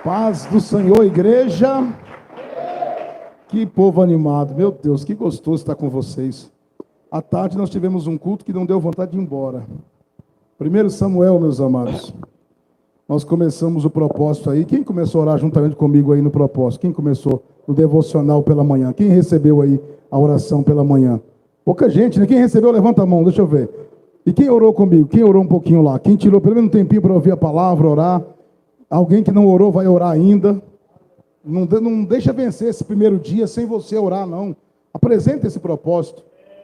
Paz do Senhor, igreja. Que povo animado. Meu Deus, que gostoso estar com vocês. À tarde nós tivemos um culto que não deu vontade de ir embora. 1 Samuel, meus amados. Nós começamos o propósito aí. Quem começou a orar juntamente comigo aí no propósito? Quem começou no devocional pela manhã? Quem recebeu aí a oração pela manhã? Pouca gente, né? Quem recebeu, levanta a mão, deixa eu ver. E quem orou comigo? Quem orou um pouquinho lá? Quem tirou pelo menos um tempinho para ouvir a palavra, orar? Alguém que não orou vai orar ainda. Não deixa vencer esse primeiro dia sem você orar, não. Apresenta esse propósito.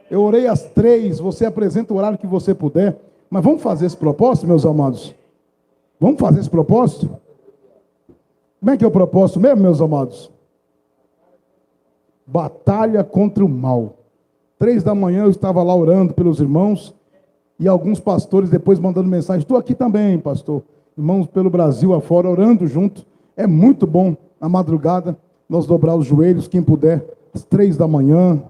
Eu orei às 3, você apresenta o horário que você puder. Mas vamos fazer esse propósito, meus amados? Vamos fazer esse propósito? Como é que é o propósito mesmo, meus amados? Batalha contra o mal. 3 da manhã eu estava lá orando pelos irmãos e alguns pastores depois mandando mensagem. Estou aqui também, pastor. Irmãos pelo Brasil afora, orando junto. É muito bom, na madrugada, nós dobrar os joelhos, quem puder, às 3 da manhã.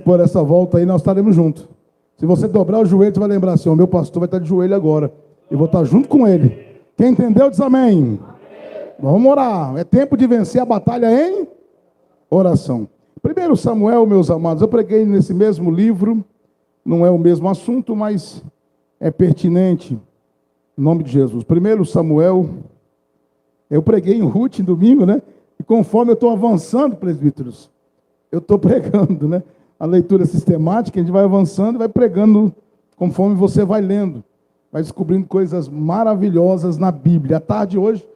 Por essa volta aí, nós estaremos juntos. Se você dobrar os joelhos, você vai lembrar assim, o meu pastor vai estar de joelho agora. Eu vou estar junto com ele. Quem entendeu, diz amém. Vamos orar. É tempo de vencer a batalha em oração. 1 Samuel, meus amados, eu preguei nesse mesmo livro. Não é o mesmo assunto, mas é pertinente. Em nome de Jesus. 1 Samuel, eu preguei em Ruth em domingo, né? E conforme eu estou avançando, presbíteros, eu estou pregando, né? A leitura sistemática, a gente vai avançando e vai pregando conforme você vai lendo. Vai descobrindo coisas maravilhosas na Bíblia. À tarde hoje,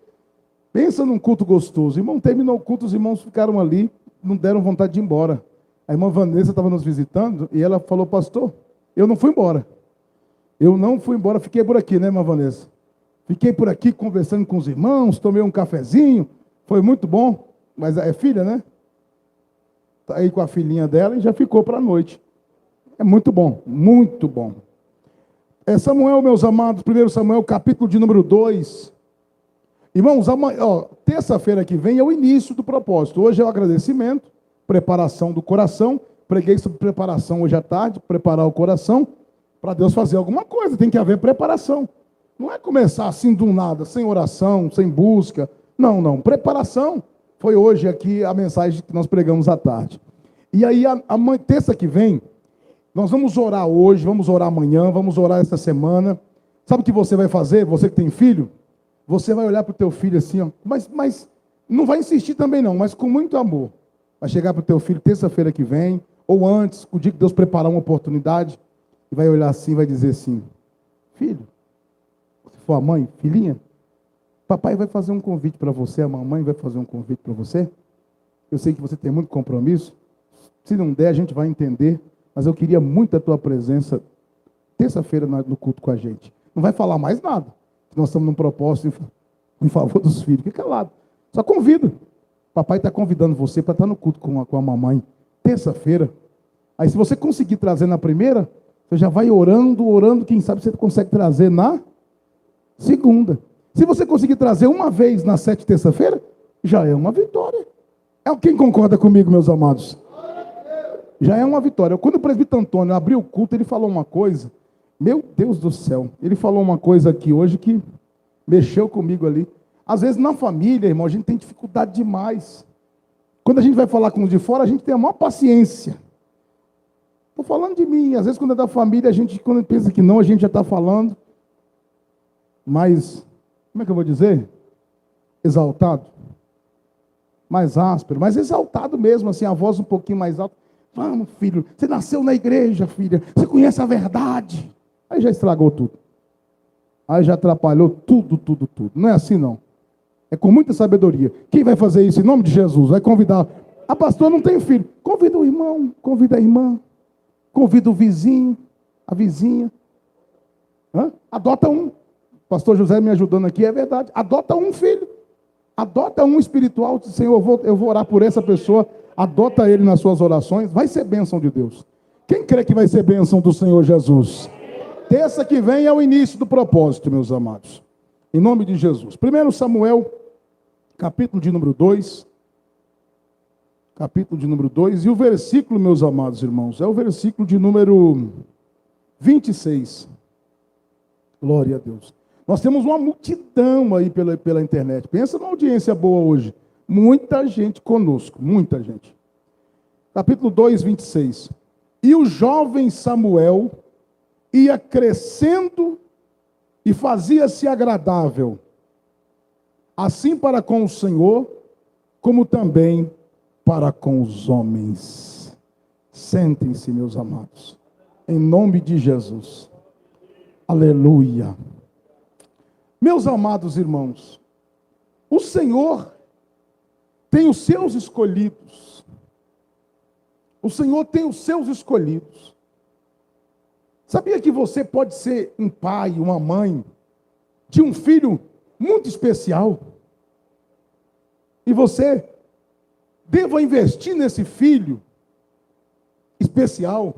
pensa num culto gostoso. O irmão terminou o culto, os irmãos ficaram ali, não deram vontade de ir embora. A irmã Vanessa estava nos visitando e ela falou, pastor, eu não fui embora. Eu não fui embora, fiquei por aqui, né, irmã Vanessa? Fiquei por aqui conversando com os irmãos, tomei um cafezinho, foi muito bom. Mas é filha, né? Está aí com a filhinha dela e já ficou para a noite. É muito bom, muito bom. Samuel, meus amados, 1 Samuel, capítulo de número 2. Irmãos, terça-feira que vem é o início do propósito. Hoje é o agradecimento, preparação do coração. Preguei sobre preparação hoje à tarde, preparar o coração. Para Deus fazer alguma coisa, tem que haver preparação. Não é começar assim do nada, sem oração, sem busca. Não. Preparação. Foi hoje aqui a mensagem que nós pregamos à tarde. E aí, terça que vem, nós vamos orar hoje, vamos orar amanhã, vamos orar essa semana. Sabe o que você vai fazer? Você que tem filho, você vai olhar para o teu filho assim, ó, mas não vai insistir também não, mas com muito amor. Vai chegar para o teu filho terça-feira que vem, ou antes, o dia que Deus preparar uma oportunidade, e vai olhar assim, vai dizer assim, filho, se for a mãe, filhinha, papai vai fazer um convite para você, a mamãe vai fazer um convite para você. Eu sei que você tem muito compromisso. Se não der, a gente vai entender. Mas eu queria muito a tua presença terça-feira no culto com a gente. Não vai falar mais nada. Nós estamos num propósito em favor dos filhos. Fica calado. Só convida. Papai está convidando você para estar no culto com a mamãe. Terça-feira. Aí se você conseguir trazer na primeira, você já vai orando, quem sabe você consegue trazer na segunda. Se você conseguir trazer uma vez na 7 terça-feira, já é uma vitória. Quem concorda comigo, meus amados? Já é uma vitória. Quando o presbítero Antônio abriu o culto, ele falou uma coisa, meu Deus do céu, ele falou uma coisa aqui hoje que mexeu comigo ali. Às vezes na família, irmão, a gente tem dificuldade demais. Quando a gente vai falar com os de fora, a gente tem a maior paciência. Estou falando de mim. Às vezes, quando é da família, quando pensa que não, a gente já está falando. Mas, como é que eu vou dizer? Exaltado. Mais áspero, mas exaltado mesmo, assim, a voz um pouquinho mais alta. Vamos, filho, você nasceu na igreja, filha. Você conhece a verdade. Aí já estragou tudo. Aí já atrapalhou tudo. Não é assim, não. É com muita sabedoria. Quem vai fazer isso em nome de Jesus? Vai convidar. A pastora não tem filho. Convida o irmão, convida a irmã. Convida o vizinho, a vizinha. Adota um. Pastor José me ajudando aqui, é verdade. Adota um filho. Adota um espiritual. Senhor, eu vou orar por essa pessoa. Adota ele nas suas orações. Vai ser bênção de Deus. Quem crê que vai ser bênção do Senhor Jesus? Terça que vem é o início do propósito, meus amados. Em nome de Jesus. 1 Samuel, capítulo de número 2. Capítulo de número 2. E o versículo, meus amados irmãos, é o versículo de número 26. Glória a Deus. Nós temos uma multidão aí pela internet. Pensa numa audiência boa hoje. Muita gente conosco, muita gente. Capítulo 2, 26. E o jovem Samuel ia crescendo e fazia-se agradável, assim para com o Senhor, como também para com os homens. Sentem-se, meus amados, em nome de Jesus. Aleluia. Meus amados irmãos, o Senhor tem os seus escolhidos. O Senhor tem os seus escolhidos. Sabia que você pode ser um pai, uma mãe, de um filho muito especial? E você deva investir nesse filho especial,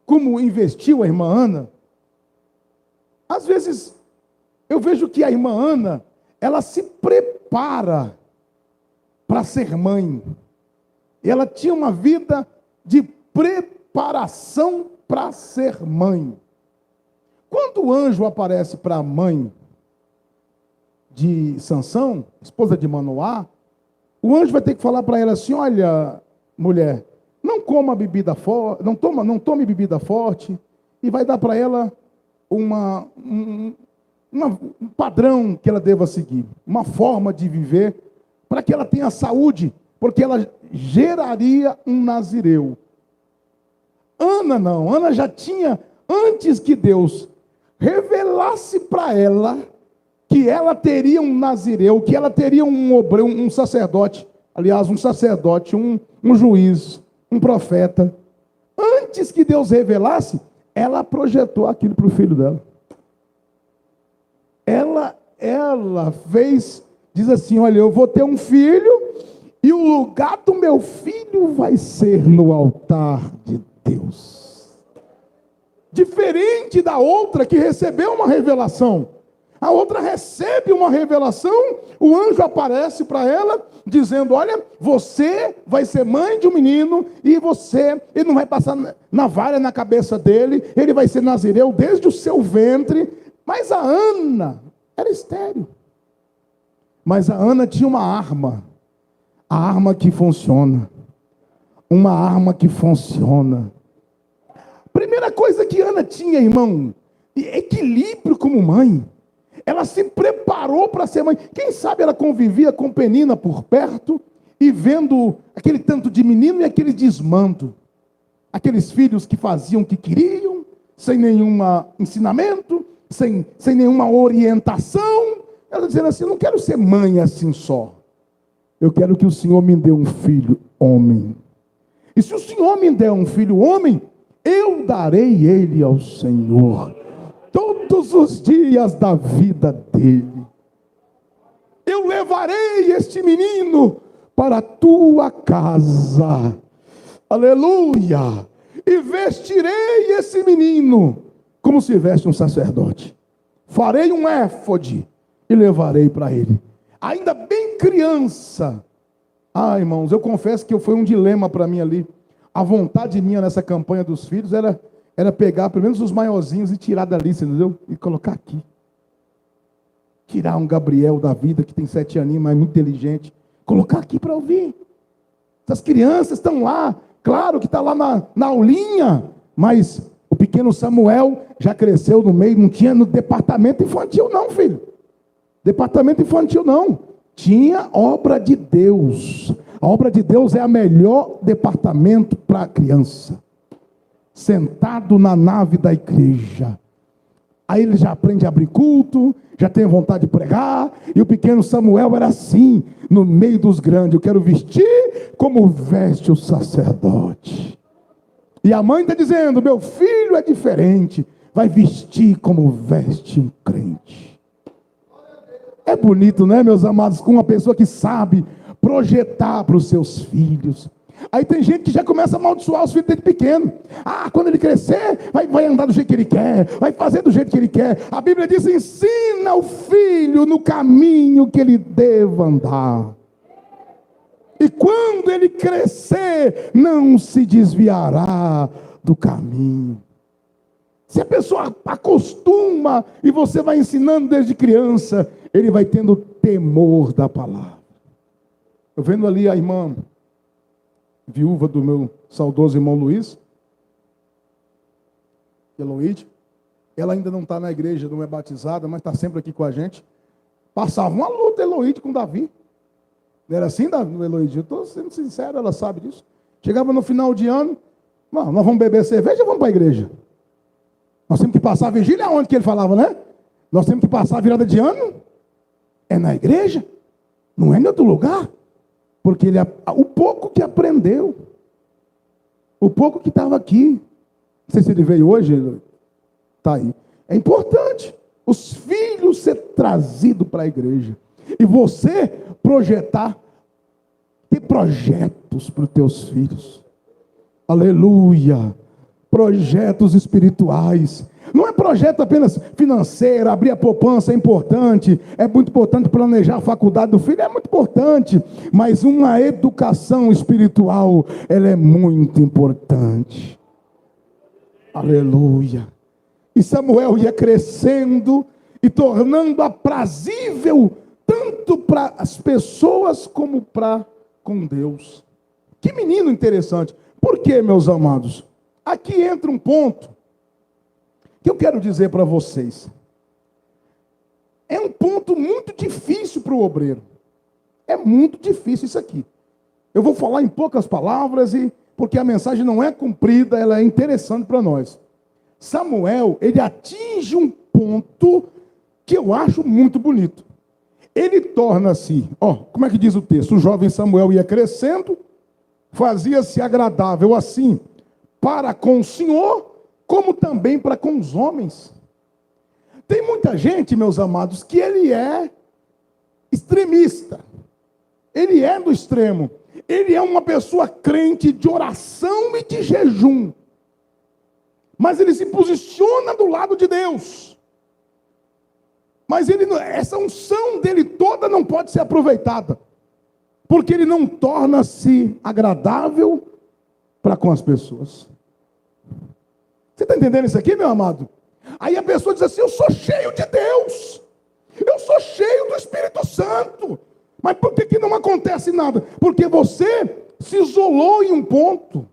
como investiu a irmã Ana. Às vezes, eu vejo que a irmã Ana, ela se prepara para ser mãe. Ela tinha uma vida de preparação para ser mãe. Quando o anjo aparece para a mãe de Sansão, esposa de Manoá, o anjo vai ter que falar para ela assim: olha, mulher, não coma bebida forte, não tome bebida forte, e vai dar para ela um padrão que ela deva seguir, uma forma de viver, para que ela tenha saúde, porque ela geraria um nazireu. Ana não, Ana já tinha, antes que Deus revelasse para ela que ela teria um nazireu, que ela teria um obreiro, um sacerdote, aliás, um sacerdote, um juiz, um profeta. Antes que Deus revelasse, ela projetou aquilo para o filho dela. Ela fez, diz assim: olha, eu vou ter um filho, e o lugar do meu filho vai ser no altar de Deus. Diferente da outra que recebeu uma revelação. A outra recebe uma revelação, o anjo aparece para ela, dizendo: olha, você vai ser mãe de um menino, e ele não vai passar navalha na cabeça dele, ele vai ser nazireu desde o seu ventre. Mas a Ana era estéril. Mas a Ana tinha uma arma. A arma que funciona. Uma arma que funciona. Primeira coisa que Ana tinha, irmão, equilíbrio como mãe. Ela se preparou para ser mãe. Quem sabe ela convivia com Penina por perto e vendo aquele tanto de menino e aquele desmando. Aqueles filhos que faziam o que queriam, sem nenhum ensinamento, sem nenhuma orientação. Ela dizendo assim: eu não quero ser mãe assim só. Eu quero que o Senhor me dê um filho homem. E se o Senhor me der um filho homem, eu darei ele ao Senhor todos os dias da vida dele. Eu levarei este menino para a tua casa. Aleluia! E vestirei esse menino como se veste um sacerdote. Farei um éfode e levarei para ele. Ainda bem criança. Ah, irmãos, eu confesso que foi um dilema para mim ali. A vontade minha nessa campanha dos filhos era pegar pelo menos os maiorzinhos e tirar da lista, entendeu? E colocar aqui. Tirar um Gabriel da vida, que tem 7 aninhos, mas muito inteligente. Colocar aqui para ouvir. Essas crianças estão lá. Claro que está lá na aulinha. Mas o pequeno Samuel já cresceu no meio. Não tinha no departamento infantil não, filho. Departamento infantil não. Tinha obra de Deus. A obra de Deus é a melhor departamento para a criança. Sentado na nave da igreja. Aí ele já aprende a abrir culto, já tem vontade de pregar, e o pequeno Samuel era assim, no meio dos grandes: eu quero vestir como veste o sacerdote. E a mãe está dizendo: meu filho é diferente, vai vestir como veste um crente. É bonito, né, meus amados, com uma pessoa que sabe projetar para os seus filhos. Aí tem gente que já começa a amaldiçoar os filhos desde pequeno. Ah, quando ele crescer, vai andar do jeito que ele quer, vai fazer do jeito que ele quer. A Bíblia diz: ensina o filho no caminho que ele deva andar. E quando ele crescer, não se desviará do caminho. Se a pessoa acostuma e você vai ensinando desde criança, ele vai tendo temor da palavra. Eu vendo ali a irmã viúva do meu saudoso irmão Luiz, Eloíde, ela ainda não está na igreja, não é batizada, mas está sempre aqui com a gente. Passava uma luta Eloíde com Davi. Não era assim, Eloíde? Eu estou sendo sincero, ela sabe disso. Chegava no final de ano, nós vamos beber cerveja, vamos para a igreja. Nós temos que passar a vigília aonde que ele falava, né? Nós temos que passar a virada de ano. É na igreja, não é em outro lugar. Porque o pouco que aprendeu, o pouco que estava aqui, não sei se ele veio hoje, está aí. É importante os filhos ser trazidos para a igreja. E você ter projetos para os teus filhos. Aleluia. Projetos espirituais. Não é projeto apenas financeiro, abrir a poupança é importante, é muito importante planejar a faculdade do filho, é muito importante, mas uma educação espiritual, ela é muito importante. Aleluia. E Samuel ia crescendo e tornando aprazível tanto para as pessoas como para com Deus. Que menino interessante. Por quê, meus amados? Aqui entra um ponto que eu quero dizer para vocês. É um ponto muito difícil para o obreiro. É muito difícil isso aqui. Eu vou falar em poucas palavras, porque a mensagem não é comprida, ela é interessante para nós. Samuel, ele atinge um ponto que eu acho muito bonito. Ele torna-se, como é que diz o texto? O jovem Samuel ia crescendo, fazia-se agradável assim para com o Senhor, como também para com os homens. Tem muita gente, meus amados, que ele é extremista. Ele é do extremo. Ele é uma pessoa crente de oração e de jejum. Mas ele se posiciona do lado de Deus. Mas essa unção dele toda não pode ser aproveitada. Porque ele não torna-se agradável para com as pessoas. Você está entendendo isso aqui, meu amado? Aí a pessoa diz assim, eu sou cheio de Deus. Eu sou cheio do Espírito Santo. Mas por que não acontece nada? Porque você se isolou em um ponto.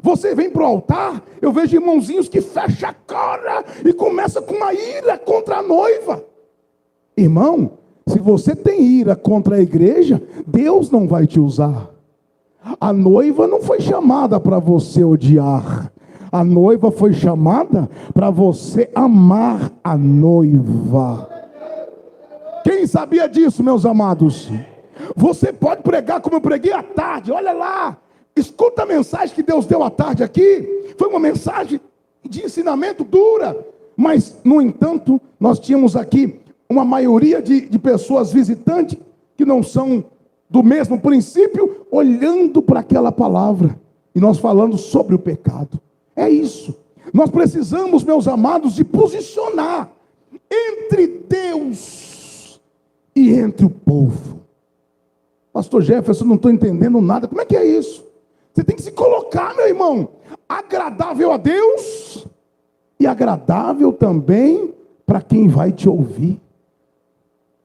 Você vem para o altar, eu vejo irmãozinhos que fecham a cara e começa com uma ira contra a noiva. Irmão, se você tem ira contra a igreja, Deus não vai te usar. A noiva não foi chamada para você odiar. A noiva foi chamada para você amar a noiva. Quem sabia disso, meus amados? Você pode pregar como eu preguei à tarde. Olha lá, escuta a mensagem que Deus deu à tarde aqui. Foi uma mensagem de ensinamento dura. Mas, no entanto, nós tínhamos aqui uma maioria de pessoas visitantes que não são do mesmo princípio, olhando para aquela palavra. E nós falando sobre o pecado. É isso. Nós precisamos, meus amados, de posicionar entre Deus e entre o povo. Pastor Jefferson, não estou entendendo nada. Como é que é isso? Você tem que se colocar, meu irmão, agradável a Deus e agradável também para quem vai te ouvir.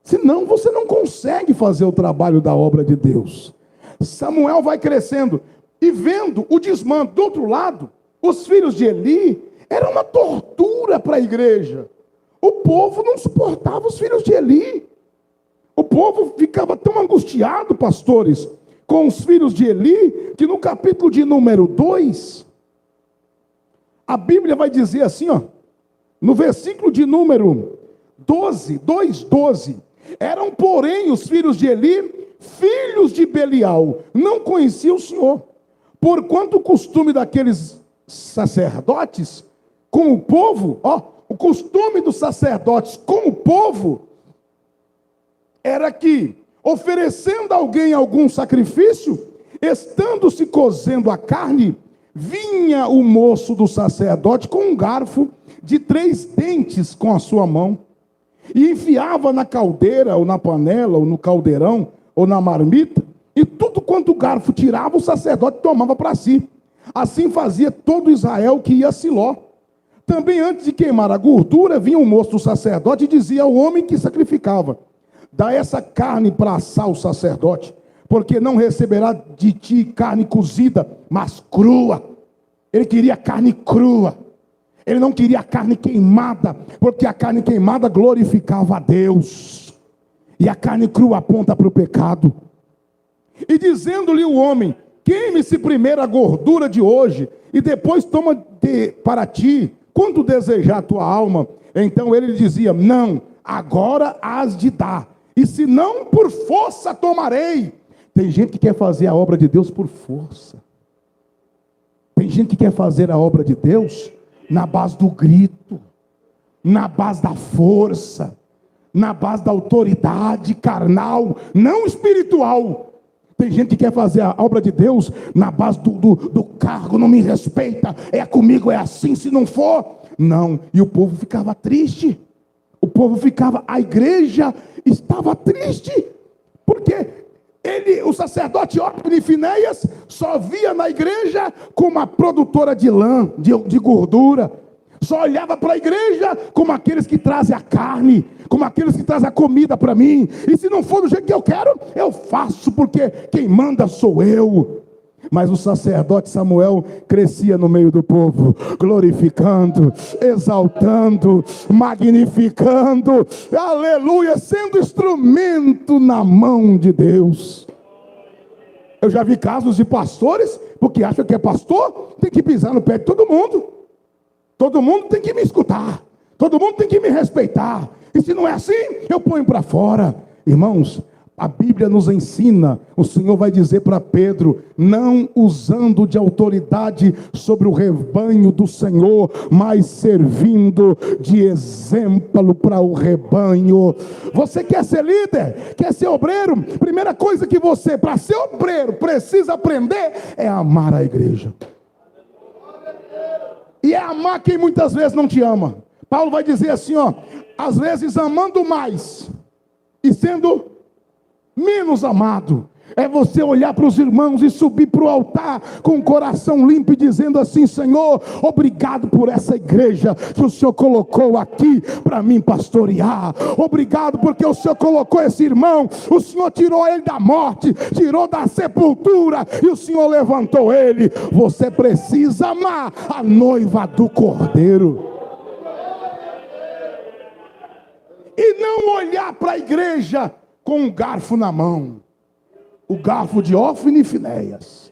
Senão você não consegue fazer o trabalho da obra de Deus. Samuel vai crescendo e vendo o desmando do outro lado. Os filhos de Eli era uma tortura para a igreja. O povo não suportava os filhos de Eli. O povo ficava tão angustiado, pastores, com os filhos de Eli, que no capítulo de número 2, a Bíblia vai dizer assim, no versículo de número 2:12, eram, porém, os filhos de Eli, filhos de Belial, não conheciam o Senhor, porquanto o costume daqueles sacerdotes com o povo, o costume dos sacerdotes com o povo, era que, oferecendo a alguém algum sacrifício, estando-se cozendo a carne, vinha o moço do sacerdote com um garfo de 3 dentes com a sua mão, e enfiava na caldeira, ou na panela, ou no caldeirão, ou na marmita, e tudo quanto o garfo tirava, o sacerdote tomava para si. Assim fazia todo Israel que ia a Siló. Também antes de queimar a gordura, vinha o moço do sacerdote e dizia ao homem que sacrificava: dá essa carne para assar o sacerdote, porque não receberá de ti carne cozida, mas crua. Ele queria carne crua. Ele não queria carne queimada, porque a carne queimada glorificava a Deus. E a carne crua aponta para o pecado. E dizendo-lhe o homem: queime-se primeiro a gordura de hoje, e depois toma para ti, quando desejar a tua alma. Então ele lhe dizia: não, agora hás de dar, e se não, por força tomarei. Tem gente que quer fazer a obra de Deus por força. Tem gente que quer fazer a obra de Deus na base do grito, na base da força, na base da autoridade carnal, não espiritual. Tem gente que quer fazer a obra de Deus na base do cargo, não me respeita, é comigo, é assim, se não for, não. E o povo ficava triste, a igreja estava triste, porque o sacerdote Hófni e Finéias só via na igreja como uma produtora de lã, de gordura. Só olhava para a igreja como aqueles que trazem a carne, como aqueles que trazem a comida para mim. E se não for do jeito que eu quero, eu faço, porque quem manda sou eu. Mas o sacerdote Samuel crescia no meio do povo, glorificando, exaltando, magnificando, aleluia, sendo instrumento na mão de Deus. Eu já vi casos de pastores, porque acham que é pastor, tem que pisar no pé de todo mundo. Todo mundo tem que me escutar, todo mundo tem que me respeitar. E se não é assim, eu ponho para fora. Irmãos, a Bíblia nos ensina, o Senhor vai dizer para Pedro: não usando de autoridade sobre o rebanho do Senhor, mas servindo de exemplo para o rebanho. Você quer ser líder? Quer ser obreiro? Primeira coisa que você, para ser obreiro, precisa aprender é amar a igreja. E é amar quem muitas vezes não te ama. Paulo vai dizer assim, às vezes amando mais e sendo menos amado. É você olhar para os irmãos e subir para o altar com o coração limpo e dizendo assim: Senhor, obrigado por essa igreja que o Senhor colocou aqui para mim pastorear. Obrigado porque o Senhor colocou esse irmão, o Senhor tirou ele da morte, tirou da sepultura e o Senhor levantou ele. Você precisa amar a noiva do Cordeiro. E não olhar para a igreja com um garfo na mão. O garfo de Hófni e Finéias.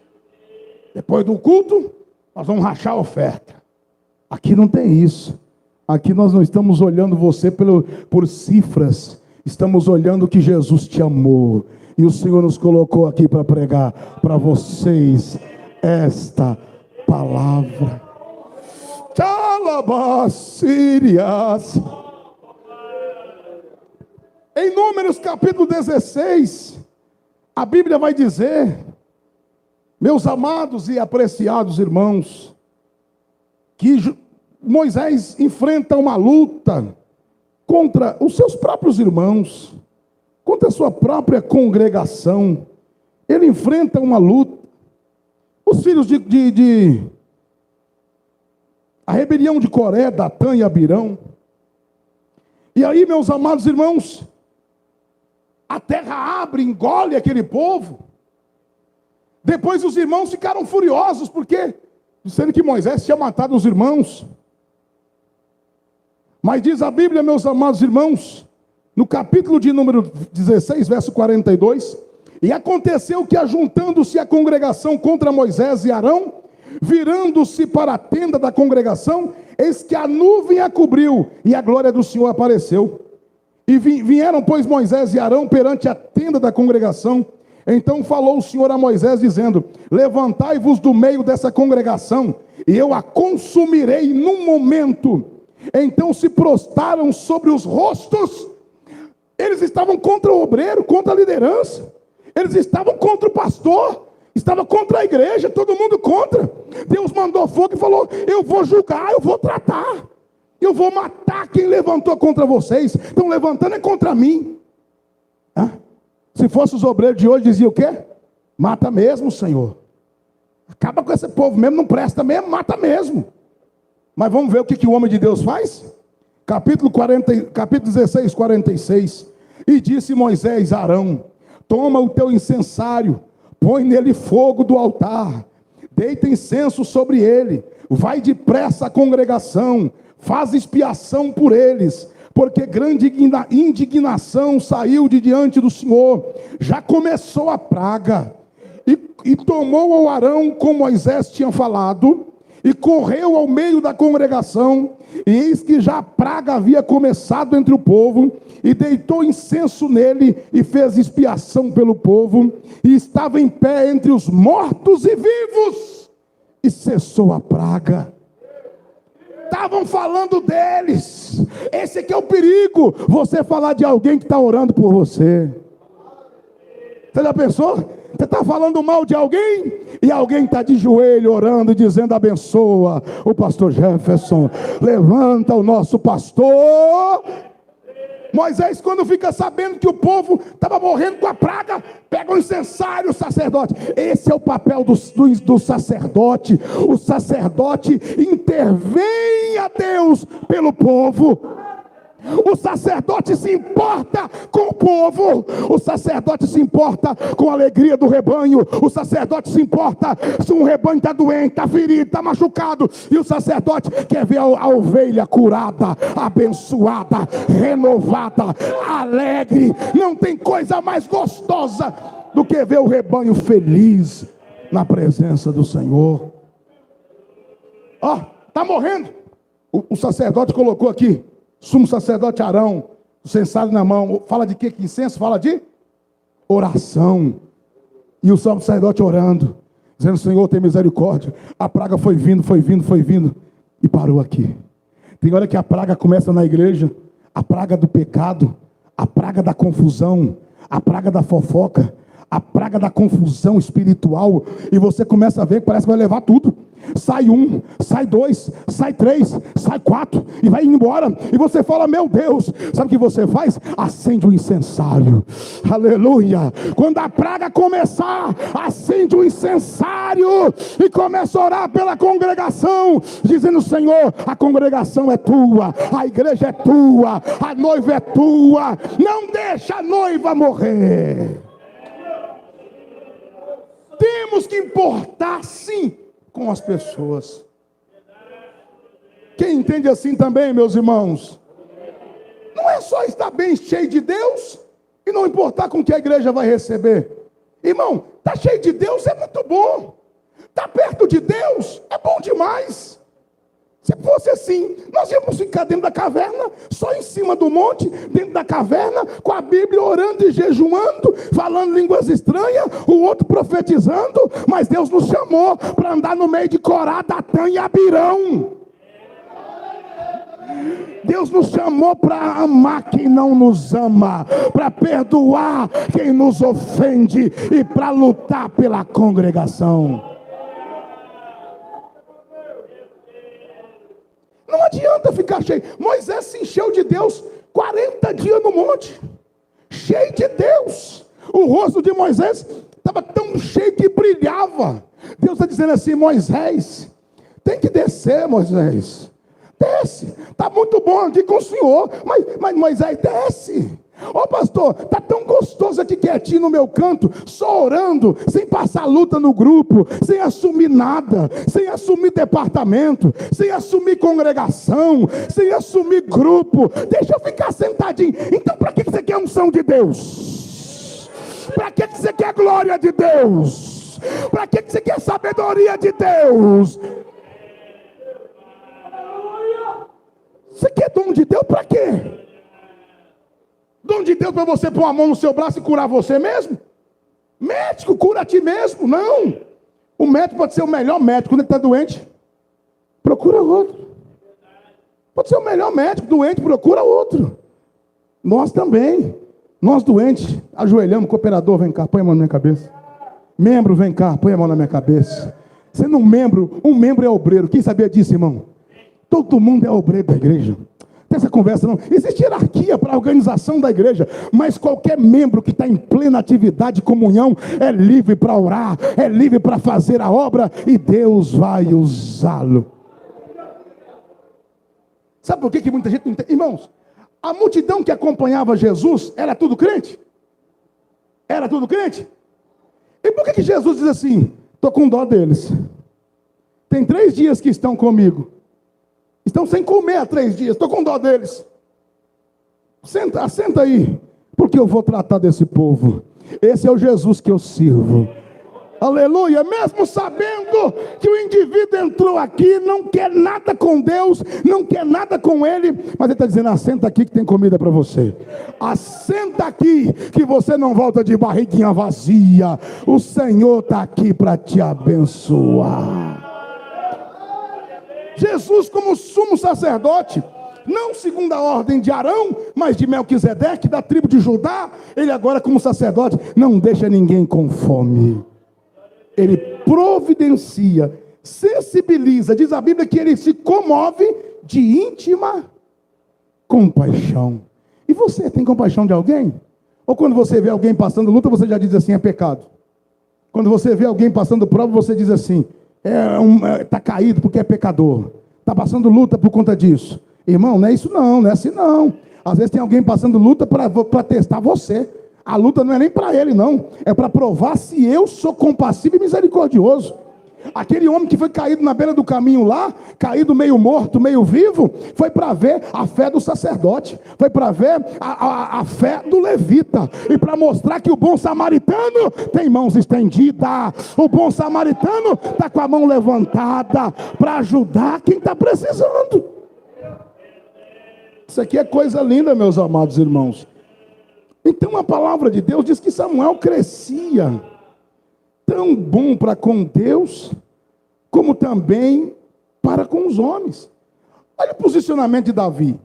Depois do culto, nós vamos rachar a oferta. Aqui não tem isso. Aqui nós não estamos olhando você por cifras. Estamos olhando que Jesus te amou. E o Senhor nos colocou aqui para pregar para vocês esta palavra. Talabacírias. Em Números capítulo 16... a Bíblia vai dizer, meus amados e apreciados irmãos, que Moisés enfrenta uma luta contra os seus próprios irmãos, contra a sua própria congregação. Ele enfrenta uma luta. Os filhos a rebelião de Coré, Datã e Abirão. E aí, meus amados irmãos, a terra abre, engole aquele povo. Depois os irmãos ficaram furiosos, porque disseram que Moisés tinha matado os irmãos. Mas diz a Bíblia, meus amados irmãos, no capítulo de número 16, verso 42, e aconteceu que, ajuntando-se a congregação contra Moisés e Arão, virando-se para a tenda da congregação, eis que a nuvem a cobriu, e a glória do Senhor apareceu. E vieram, pois, Moisés e Arão perante a tenda da congregação. Então falou o Senhor a Moisés, dizendo: levantai-vos do meio dessa congregação, e eu a consumirei num momento. Então se prostraram sobre os rostos. Eles estavam contra o obreiro, contra a liderança. Eles estavam contra o pastor, estavam contra a igreja, todo mundo contra. Deus mandou fogo e falou: eu vou julgar, eu vou tratar. Eu vou matar quem levantou contra vocês. Estão levantando é contra mim. Se fosse os obreiros de hoje, dizia o quê? Mata mesmo, Senhor. Acaba com esse povo mesmo, não presta mesmo, mata mesmo. Mas vamos ver o que o homem de Deus faz? Capítulo 16, 46. E disse Moisés a Arão: toma o teu incensário, põe nele fogo do altar, deita incenso sobre ele, vai depressa à congregação, faz expiação por eles, porque grande indignação saiu de diante do Senhor, já começou a praga. E tomou o Arão como Moisés tinha falado, e correu ao meio da congregação, e eis que já a praga havia começado entre o povo, e deitou incenso nele, e fez expiação pelo povo, e estava em pé entre os mortos e vivos, e cessou a praga. Estavam falando deles. Esse aqui é o perigo, você falar de alguém que está orando por você. Você já pensou? Você está falando mal de alguém, e alguém está de joelho orando, dizendo: abençoa o pastor Jefferson, levanta o nosso pastor. Moisés, quando fica sabendo que o povo estava morrendo com a praga, pega o incensário, o sacerdote. Esse é o papel do sacerdote. O sacerdote intervém a Deus pelo povo. O sacerdote se importa com o povo. O sacerdote se importa com a alegria do rebanho. O sacerdote se importa se um rebanho está doente, está ferido, está machucado. E o sacerdote quer ver a ovelha curada, abençoada, renovada, alegre. Não tem coisa mais gostosa do que ver o rebanho feliz na presença do Senhor. Ó, está morrendo. O sacerdote colocou aqui: sumo sacerdote Arão, o censário na mão. Fala de quê? Que incenso? Fala de oração. E o sumo sacerdote orando, dizendo: Senhor, tem misericórdia. A praga foi vindo, e parou aqui. Tem hora que a praga começa na igreja, a praga do pecado, a praga da confusão, a praga da fofoca, a praga da confusão espiritual, e você começa a ver que parece que vai levar tudo. Sai um, sai dois, sai três, sai quatro, e vai embora. E você fala: meu Deus. Sabe o que você faz? Acende o incensário. Aleluia. Quando a praga começar, acende o incensário e começa a orar pela congregação, dizendo: Senhor, a congregação é tua, a igreja é tua, a noiva é tua. Não deixa a noiva morrer. Temos que importar, sim, com as pessoas. Quem entende assim também, meus irmãos? Não é só estar bem cheio de Deus e não importar com que a igreja vai receber. Irmão, está cheio de Deus é muito bom. Está perto de Deus é bom demais. Se fosse assim, nós íamos ficar dentro da caverna, só em cima do monte, dentro da caverna, com a Bíblia, orando e jejuando, falando línguas estranhas, o outro profetizando. Mas Deus nos chamou para andar no meio de Corá, Datã e Abirão. Deus nos chamou para amar quem não nos ama, para perdoar quem nos ofende e para lutar pela congregação. Não adianta ficar cheio. Moisés se encheu de Deus 40 dias no monte, cheio de Deus. O rosto de Moisés estava tão cheio que brilhava. Deus está dizendo assim: Moisés, tem que descer, Moisés. Desce, está muito bom aqui com o Senhor, mas Moisés, desce. Ô pastor, está tão gostoso aqui quietinho no meu canto, só orando, sem passar luta no grupo, sem assumir nada, sem assumir departamento, sem assumir congregação, sem assumir grupo. Deixa eu ficar sentadinho. Então para que você quer unção de Deus? Para que você quer glória de Deus? Para que você quer sabedoria de Deus? Você quer dom de Deus para quê? Dom de Deus para você pôr a mão no seu braço e curar você mesmo? Médico, cura a ti mesmo? Não. O médico pode ser o melhor médico. Quando ele está doente, procura outro. Pode ser o melhor médico, doente, procura outro. Nós também. Nós doentes, ajoelhamos. Cooperador, vem cá, põe a mão na minha cabeça. Membro, vem cá, põe a mão na minha cabeça. Sendo um membro é obreiro. Quem sabia disso, irmão? Todo mundo é obreiro da igreja. Tem essa conversa não. Existe hierarquia para a organização da igreja, mas qualquer membro que está em plena atividade de comunhão é livre para orar, é livre para fazer a obra, e Deus vai usá-lo. Sabe por que que muita gente não entende? Irmãos, a multidão que acompanhava Jesus era tudo crente? Era tudo crente? E por que que Jesus diz assim, estou com dó deles? Tem 3 dias que estão comigo. Estão sem comer há 3 dias, estou com dó deles. Senta aí, porque eu vou tratar desse povo. Esse é o Jesus que eu sirvo. Aleluia, mesmo sabendo que o indivíduo entrou aqui, não quer nada com Deus, não quer nada com Ele, mas Ele está dizendo, assenta aqui que tem comida para você. Assenta aqui que você não volta de barriguinha vazia. O Senhor está aqui para te abençoar. Jesus como sumo sacerdote, não segundo a ordem de Arão, mas de Melquisedeque, da tribo de Judá, ele agora como sacerdote, não deixa ninguém com fome. Ele providencia, sensibiliza, diz a Bíblia que ele se comove de íntima compaixão. E você tem compaixão de alguém? Ou quando você vê alguém passando luta, você já diz assim, é pecado? Quando você vê alguém passando prova, você diz assim, está caído porque é pecador, está passando luta por conta disso. Irmão, não é isso não, não é assim não. Às vezes tem alguém passando luta para testar você. A luta não é nem para ele não, é para provar se eu sou compassivo e misericordioso. Aquele homem que foi caído na beira do caminho lá, caído meio morto, meio vivo, foi para ver a fé do sacerdote, foi para ver a fé do levita, e para mostrar que o bom samaritano tem mãos estendidas, o bom samaritano está com a mão levantada, para ajudar quem está precisando. Isso aqui é coisa linda, meus amados irmãos. Então a palavra de Deus diz que Samuel crescia, tão bom para com Deus, como também para com os homens. Olha o posicionamento de Davi,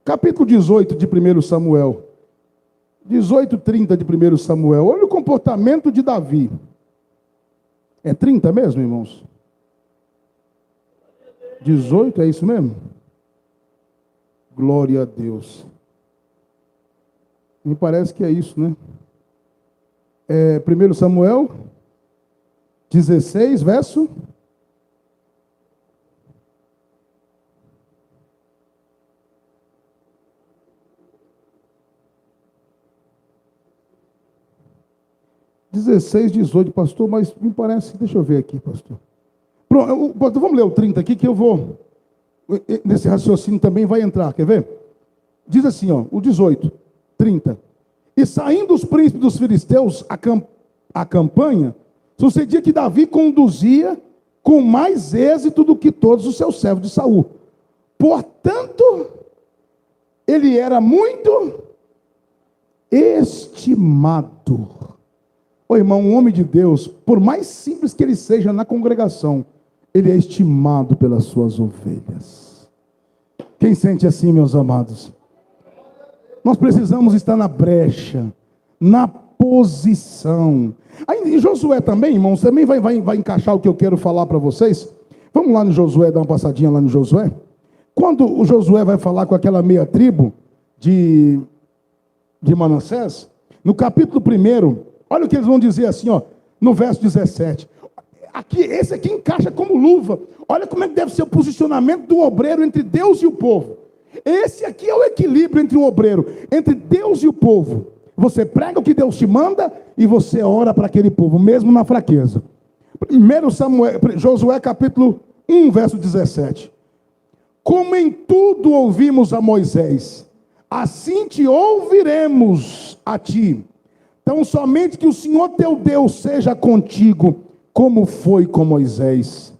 capítulo 18 de 1 Samuel, 18:30 de 1 Samuel, olha o comportamento de Davi. É 30 mesmo, irmãos? 18, é isso mesmo? Glória a Deus. Me parece que é isso, né? 1 Samuel 16, verso 16, 18, pastor, mas me parece, deixa eu ver aqui, pastor. Pronto, vamos ler o 30 aqui, que eu vou, nesse raciocínio também vai entrar, quer ver? Diz assim, ó, o 18, 30. E saindo os príncipes dos filisteus a campanha, sucedia que Davi conduzia com mais êxito do que todos os seus servos de Saul. Portanto, ele era muito estimado. Ô irmão, um homem de Deus, por mais simples que ele seja na congregação, ele é estimado pelas suas ovelhas. Quem sente assim, meus amados? Nós precisamos estar na brecha, na posição. Aí em Josué também, irmãos, também vai encaixar o que eu quero falar para vocês. Vamos lá no Josué, dar uma passadinha lá no Josué. Quando o Josué vai falar com aquela meia tribo de Manassés, no capítulo 1, olha o que eles vão dizer assim, ó, no verso 17. Aqui, esse aqui encaixa como luva. Olha como é que deve ser o posicionamento do obreiro entre Deus e o povo. Esse aqui é o equilíbrio entre o obreiro, entre Deus e o povo. Você prega o que Deus te manda e você ora para aquele povo, mesmo na fraqueza. 1 Josué capítulo 1, verso 17. Como em tudo ouvimos a Moisés, assim te ouviremos a ti. Então somente que o Senhor teu Deus seja contigo, como foi com Moisés.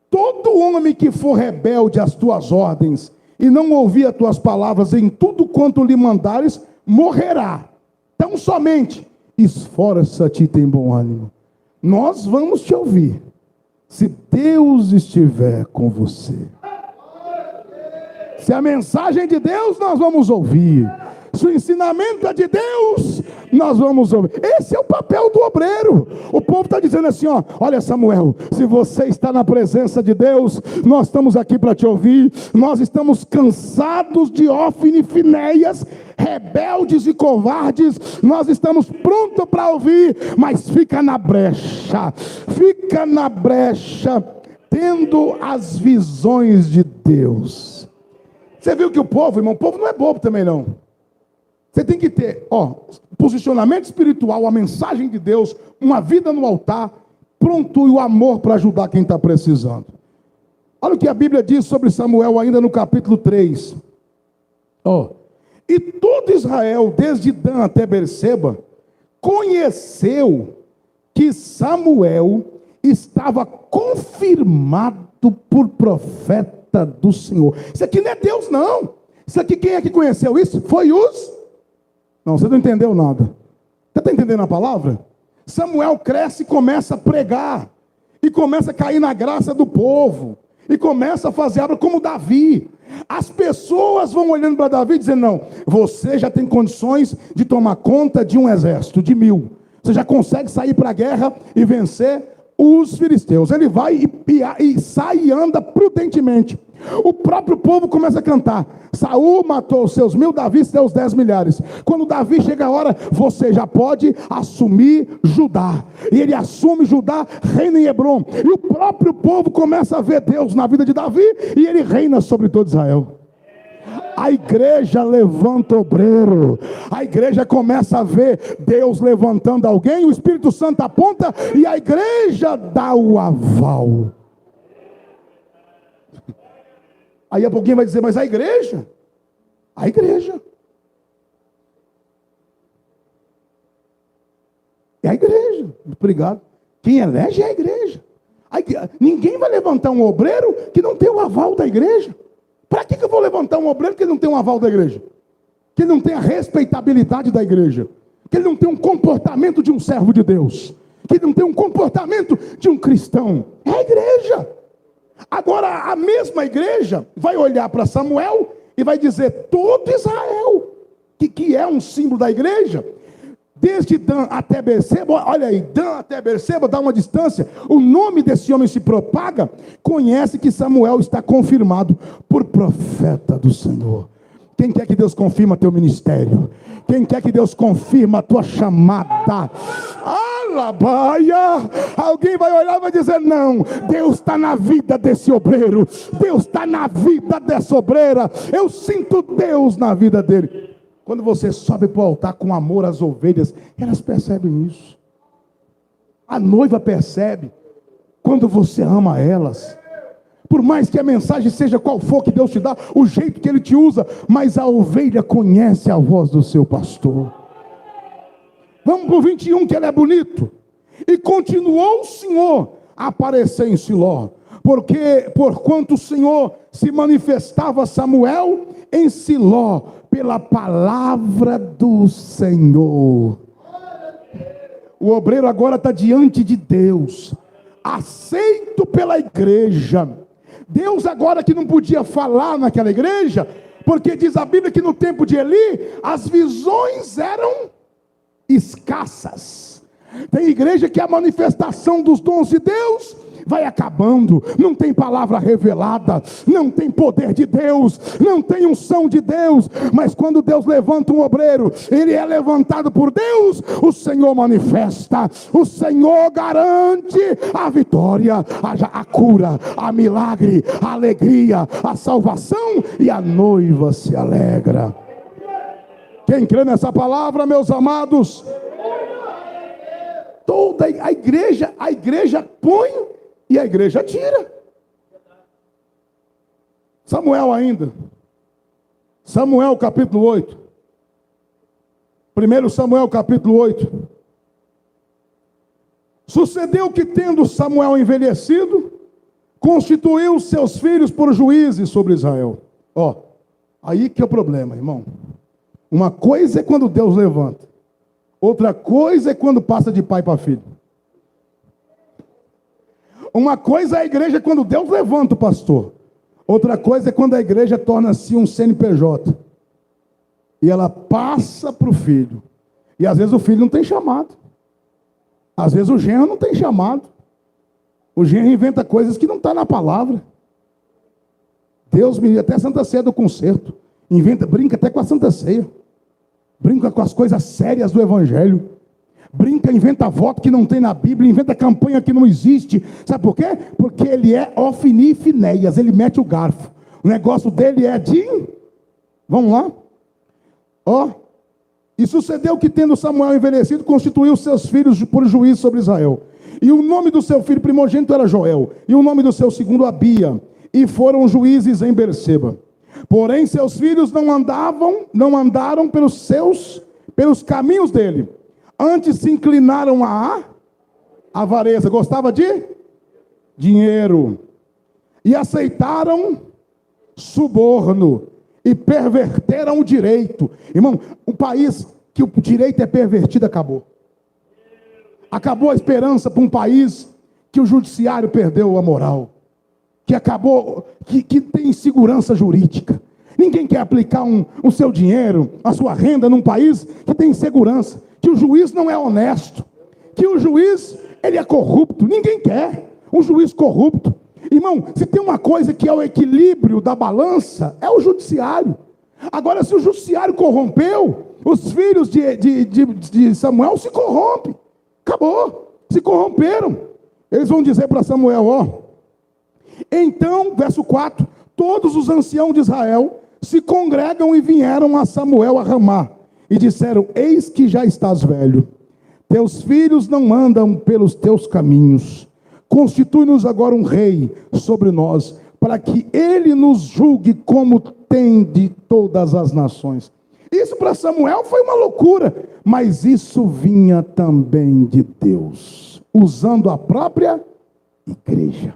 Todo homem que for rebelde às tuas ordens, e não ouvir as tuas palavras em tudo quanto lhe mandares, morrerá. Então somente, esforça-te e tem bom ânimo. Nós vamos te ouvir, se Deus estiver com você. Se a mensagem é de Deus, nós vamos ouvir. Se o ensinamento é de Deus, nós vamos ouvir. Esse é o papel do obreiro. O povo está dizendo assim, ó, olha Samuel, se você está na presença de Deus, nós estamos aqui para te ouvir. Nós estamos cansados de Ofni e Finéias, rebeldes e covardes. Nós estamos prontos para ouvir, mas fica na brecha, tendo as visões de Deus. Você viu que o povo, irmão, o povo não é bobo também não. Você tem que ter, posicionamento espiritual, a mensagem de Deus, uma vida no altar, pronto, e o amor para ajudar quem está precisando. Olha o que a Bíblia diz sobre Samuel ainda no capítulo 3. E todo Israel, desde Dan até Berseba, conheceu que Samuel estava confirmado por profeta do Senhor. Isso aqui não é Deus, não. Isso aqui, quem é que conheceu isso? Foi os... Não, você não entendeu nada. Você está entendendo a palavra? Samuel cresce e começa a pregar. E começa a cair na graça do povo. E começa a fazer obra como Davi. As pessoas vão olhando para Davi dizendo, não, você já tem condições de tomar conta de um exército, de 1000. Você já consegue sair para a guerra e vencer os filisteus. Ele vai e sai e anda prudentemente. O próprio povo começa a cantar. Saul matou os seus 1000, Davi seus 10 milhares. Quando Davi chega a hora, você já pode assumir Judá. E ele assume Judá, reina em Hebrom. E o próprio povo começa a ver Deus na vida de Davi e ele reina sobre todo Israel. A igreja levanta obreiro. A igreja começa a ver Deus levantando alguém, o Espírito Santo aponta e a igreja dá o aval. Aí a pouquinho vai dizer, mas a igreja? A igreja. É a igreja. Obrigado. Quem elege é a igreja. Ninguém vai levantar um obreiro que não tem o aval da igreja. Para que eu vou levantar um obreiro que não tem um aval da igreja? Que não tem a respeitabilidade da igreja? Que ele não tem um comportamento de um servo de Deus? Que ele não tem um comportamento de um cristão? É a igreja. Agora, a mesma igreja vai olhar para Samuel e vai dizer, todo Israel, que é um símbolo da igreja, desde Dan até Berseba, olha aí, Dan até Berseba, dá uma distância, o nome desse homem se propaga, conhece que Samuel está confirmado por profeta do Senhor. Quem quer que Deus confirma teu ministério? Quem quer que Deus confirma a tua chamada? Alabaia! Alguém vai olhar e vai dizer, não, Deus está na vida desse obreiro, Deus está na vida dessa obreira, eu sinto Deus na vida dele. Quando você sobe para o altar com amor às ovelhas, elas percebem isso. A noiva percebe quando você ama elas. Por mais que a mensagem seja qual for que Deus te dá, o jeito que Ele te usa, mas a ovelha conhece a voz do seu pastor. Vamos para o 21, que ele é bonito. E continuou o Senhor a aparecer em Siló, porquanto o Senhor se manifestava a Samuel em Siló, pela palavra do Senhor. O obreiro agora está diante de Deus, aceito pela igreja. Deus agora que não podia falar naquela igreja, porque diz a Bíblia que no tempo de Eli, as visões eram escassas. Tem igreja que a manifestação dos dons de Deus vai acabando, não tem palavra revelada, não tem poder de Deus, não tem unção de Deus, mas quando Deus levanta um obreiro, ele é levantado por Deus, o Senhor manifesta, o Senhor garante a vitória, a cura, a milagre, a alegria, a salvação, e a noiva se alegra. Quem crê nessa palavra, meus amados? Toda a igreja põe e a igreja tira. Samuel ainda. Samuel capítulo 8. 1 Samuel capítulo 8. Sucedeu que, tendo Samuel envelhecido, constituiu seus filhos por juízes sobre Israel. Aí que é o problema, irmão. Uma coisa é quando Deus levanta. Outra coisa é quando passa de pai para filho. Uma coisa é a igreja quando Deus levanta o pastor. Outra coisa é quando a igreja torna-se um CNPJ. E ela passa para o filho. E às vezes o filho não tem chamado. Às vezes o genro não tem chamado. O genro inventa coisas que não estão na palavra. Deus me... Até a Santa Ceia do concerto. Brinca até com a Santa Ceia. Brinca com as coisas sérias do Evangelho. Brinca, inventa voto que não tem na Bíblia, inventa campanha que não existe. Sabe por quê? Porque ele é Ofni e Finéias, ele mete o garfo. O negócio dele é de Vamos lá? Ó. E sucedeu que, tendo Samuel envelhecido, constituiu seus filhos por juiz sobre Israel. E o nome do seu filho primogênito era Joel, e o nome do seu segundo Abia, e foram juízes em Berseba. Porém, seus filhos não andaram pelos caminhos dele. Antes se inclinaram à avareza. Gostava de dinheiro. E aceitaram suborno. E perverteram o direito. Irmão, um país que o direito é pervertido acabou. Acabou a esperança para um país que o judiciário perdeu a moral. Que acabou, que tem insegurança jurídica. Ninguém quer aplicar o seu dinheiro, a sua renda num país que tem insegurança. Que o juiz não é honesto. Que o juiz, ele é corrupto. Ninguém quer um juiz corrupto. Irmão, se tem uma coisa que é o equilíbrio da balança, é o judiciário. Agora, se o judiciário corrompeu, os filhos de Samuel se corrompem. Acabou, se corromperam. Eles vão dizer para Samuel, ó. Então, verso 4, todos os anciãos de Israel se congregam e vieram a Samuel a Ramá. E disseram, eis que já estás velho. Teus filhos não andam pelos teus caminhos. Constitui-nos agora um rei sobre nós, para que ele nos julgue como tem de todas as nações. Isso para Samuel foi uma loucura, mas isso vinha também de Deus, usando a própria igreja.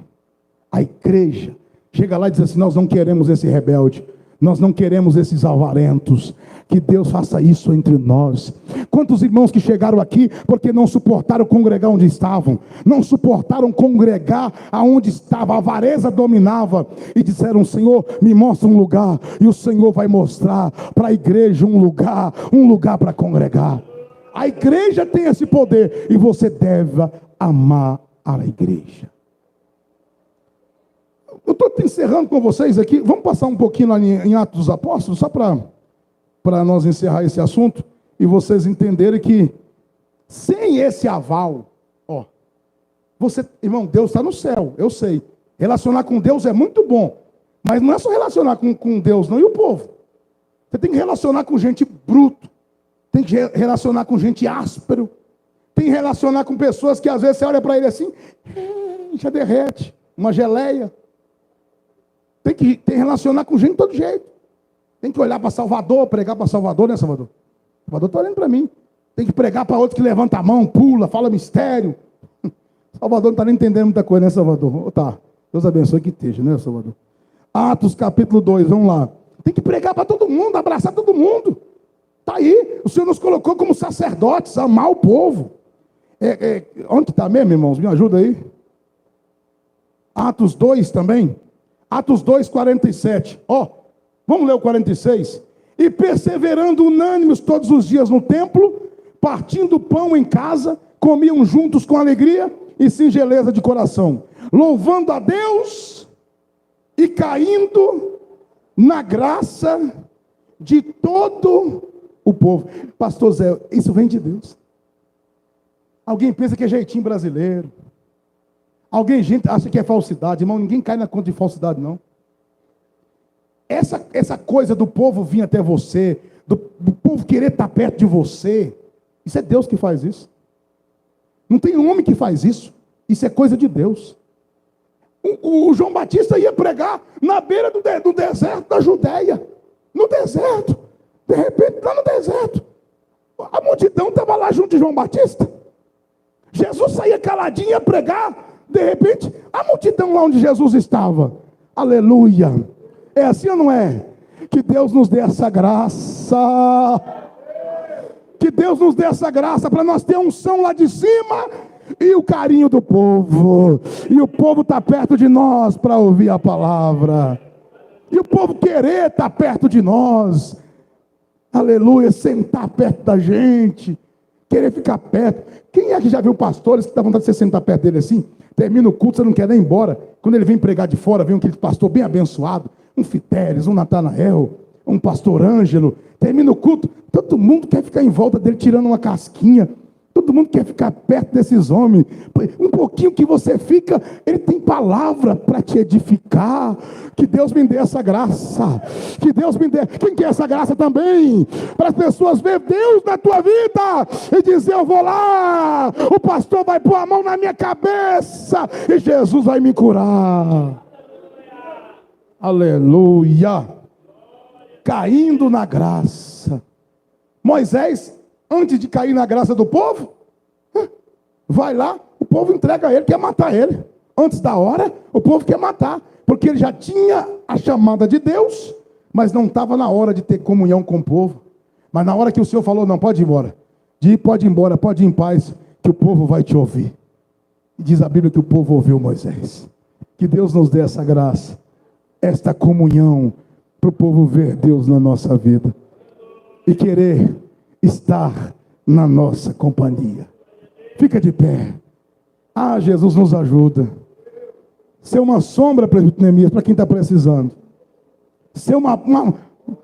A igreja chega lá e diz assim, nós não queremos esse rebelde, nós não queremos esses avarentos, que Deus faça isso entre nós. Quantos irmãos que chegaram aqui porque não suportaram congregar onde estavam, não suportaram congregar aonde estava, a avareza dominava, e disseram, Senhor, me mostra um lugar, e o Senhor vai mostrar para a igreja um lugar para congregar. A igreja tem esse poder, e você deve amar a igreja. Eu estou encerrando com vocês aqui, vamos passar um pouquinho lá em Atos dos Apóstolos, só para nós encerrar esse assunto, e vocês entenderem que, sem esse aval, ó, irmão, Deus está no céu, eu sei, relacionar com Deus é muito bom, mas não é só relacionar com Deus, não, e o povo? Você tem que relacionar com gente bruto, tem que relacionar com gente áspero, tem que relacionar com pessoas que às vezes você olha para ele assim, já derrete, uma geleia. Tem que relacionar com gente de todo jeito. Tem que olhar para Salvador, pregar para Salvador, né, Salvador? Salvador está olhando para mim. Tem que pregar para outro que levanta a mão, pula, fala mistério. Salvador não está nem entendendo muita coisa, né, Salvador? Tá. Deus abençoe que esteja, né, Salvador? Atos capítulo 2, vamos lá. Tem que pregar para todo mundo, abraçar todo mundo. Está aí. O Senhor nos colocou como sacerdotes, amar o povo. Onde está mesmo, irmãos? Me ajuda aí. Atos 2 também. Atos 2, 47. Ó, vamos ler o 46. E perseverando unânimes todos os dias no templo, partindo pão em casa, comiam juntos com alegria e singeleza de coração, louvando a Deus e caindo na graça de todo o povo. Pastor Zé, isso vem de Deus. Alguém pensa que é jeitinho brasileiro. Gente acha que é falsidade. Irmão, ninguém cai na conta de falsidade, não. Essa coisa do povo vir até você, do povo querer estar perto de você, isso é Deus que faz isso. Não tem homem que faz isso. Isso é coisa de Deus. O João Batista ia pregar na beira do deserto da Judéia. No deserto. De repente, lá no deserto. A multidão estava lá junto de João Batista. Jesus saía caladinho e ia pregar. De repente, a multidão lá onde Jesus estava. Aleluia. É assim ou não é? Que Deus nos dê essa graça. Que Deus nos dê essa graça para nós ter a unção lá de cima e o carinho do povo. E o povo está perto de nós para ouvir a palavra. E o povo querer estar perto de nós. Aleluia, sentar perto da gente. Querer ficar perto. Quem é que já viu pastores que dá vontade de você sentar perto dele assim? Termina o culto, você não quer nem ir embora. Quando ele vem pregar de fora, vem aquele pastor bem abençoado, um Fitéres, um Natanael, um pastor Ângelo. Termina o culto, todo mundo quer ficar em volta dele, tirando uma casquinha, Todo mundo quer ficar perto desses homens. Um pouquinho que você fica, ele tem palavra para te edificar. Que Deus me dê essa graça. Que Deus me dê. Quem quer essa graça também? Para as pessoas ver Deus na tua vida e dizer: eu vou lá, o pastor vai pôr a mão na minha cabeça e Jesus vai me curar. Aleluia. Caindo na graça. Moisés, antes de cair na graça do povo, vai lá, o povo entrega a ele, quer matar ele. Antes da hora, o povo quer matar, porque ele já tinha a chamada de Deus, mas não estava na hora de ter comunhão com o povo. Mas na hora que o Senhor falou: não, pode ir embora, pode ir embora, pode ir em paz, que o povo vai te ouvir. E diz a Bíblia que o povo ouviu Moisés. Que Deus nos dê essa graça, esta comunhão, para o povo ver Deus na nossa vida e querer estar na nossa companhia. Fica de pé. Ah, Jesus nos ajuda. Ser uma sombra, presbítero Neemias, para quem está precisando. Ser no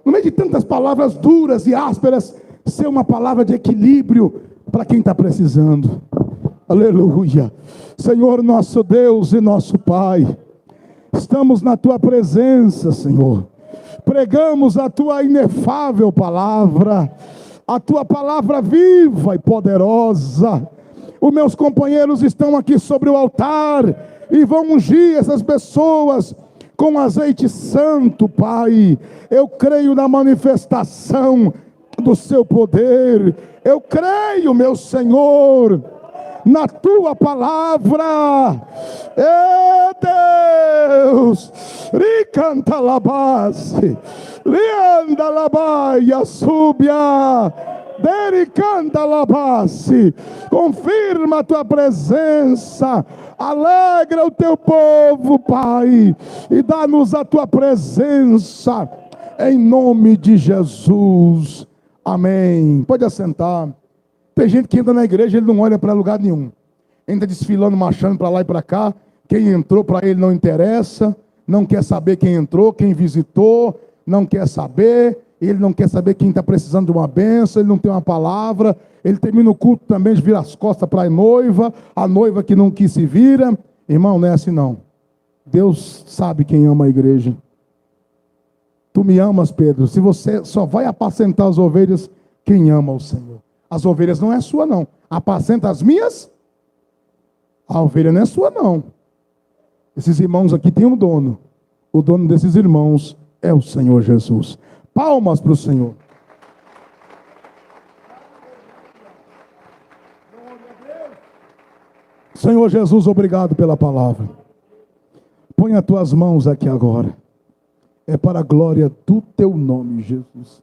meio de tantas palavras duras e ásperas, ser uma palavra de equilíbrio para quem está precisando. Aleluia. Senhor, nosso Deus e nosso Pai, estamos na Tua presença, Senhor. Pregamos a Tua inefável palavra, a Tua palavra viva e poderosa. Os meus companheiros estão aqui sobre o altar e vão ungir essas pessoas com azeite santo, Pai. Eu creio na manifestação do Seu poder. Eu creio, meu Senhor, na Tua palavra. Deus, ricanta labase, lianda labaia, súbia, dericanda labase. Confirma a Tua presença, alegra o Teu povo, Pai, e dá-nos a Tua presença, em nome de Jesus. Amém. Pode assentar. Tem gente que entra na igreja, ele não olha para lugar nenhum. Entra desfilando, marchando para lá e para cá. Quem entrou para ele não interessa. Não quer saber quem entrou, quem visitou. Não quer saber. Ele não quer saber quem está precisando de uma bênção. Ele não tem uma palavra. Ele termina o culto também, vira as costas para a noiva que não quis se vira. Irmão, não é assim não. Deus sabe quem ama a igreja. Tu me amas, Pedro. Se você só vai apacentar as ovelhas, quem ama o Senhor. As ovelhas não é sua, não. Apacenta as minhas? A ovelha não é sua, não. Esses irmãos aqui têm um dono. O dono desses irmãos é o Senhor Jesus. Palmas para o Senhor. Senhor Jesus, obrigado pela palavra. Põe as tuas mãos aqui agora. É para a glória do teu nome, Jesus.